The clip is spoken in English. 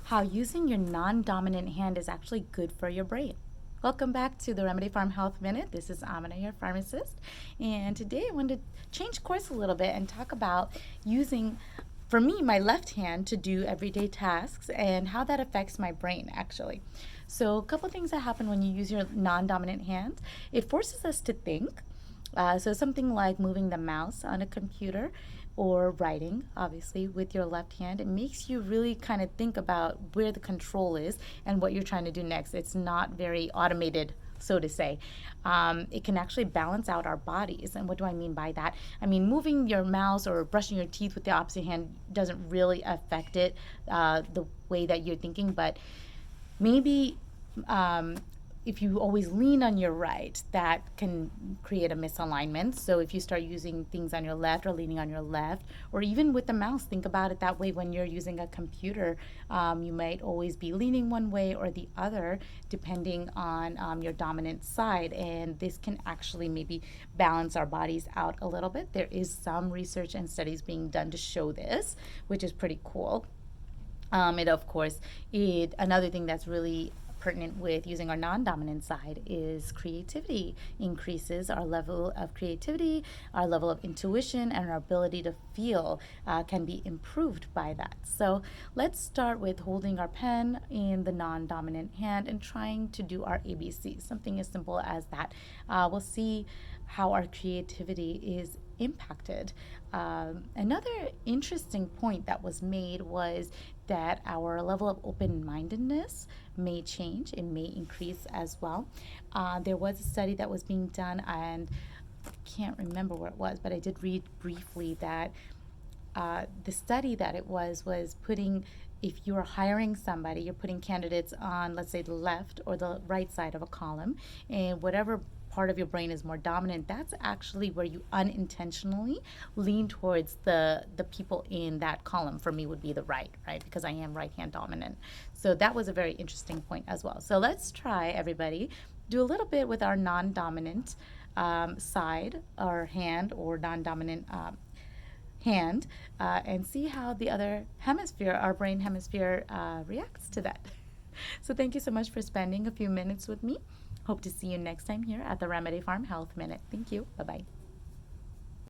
how using your non-dominant hand is actually good for your brain. Welcome back to the Remedy Farm Health Minute. This is Amina, your pharmacist, and today I wanted to change course a little bit and talk about using, for me, my left hand to do everyday tasks and how that affects my brain actually. So a couple things that happen when you use your non-dominant hand. It forces us to think. So something like moving the mouse on a computer or writing, obviously, with your left hand, it makes you really kind of think about where the control is and what you're trying to do next. It's not very automated, so to say. It can actually balance out our bodies. And what do I mean by that? I mean, moving your mouse or brushing your teeth with the opposite hand doesn't really affect it the way that you're thinking, but maybe if you always lean on your right, that can create a misalignment. So if you start using things on your left or leaning on your left, or even with the mouse, think about it that way when you're using a computer. You might always be leaning one way or the other, depending on your dominant side. And this can actually maybe balance our bodies out a little bit. There is some research and studies being done to show this, which is pretty cool. Another thing that's really pertinent with using our non-dominant side is creativity. Increases our level of creativity, our level of intuition, and our ability to feel can be improved by that. So let's start with holding our pen in the non-dominant hand and trying to do our ABCs, something as simple as that. We'll see how our creativity is impacted. Another interesting point that was made was that our level of open-mindedness may change. It may increase as well. There was a study that was being done, and I can't remember where it was, but I did read briefly that the study that it was putting, if you're hiring somebody, you're putting candidates on, let's say, the left or the right side of a column, and whatever part of your brain is more dominant, that's actually where you unintentionally lean towards the people in that column. For me, would be the right, because I am right hand dominant. So that was a very interesting point as well. So let's try, everybody, do a little bit with our non-dominant side or hand, or non-dominant hand, and see how the other hemisphere, our brain hemisphere, reacts to that. So thank you so much for spending a few minutes with me. Hope to see you next time here at the Remedy Farm Health Minute. Thank you. Bye-bye.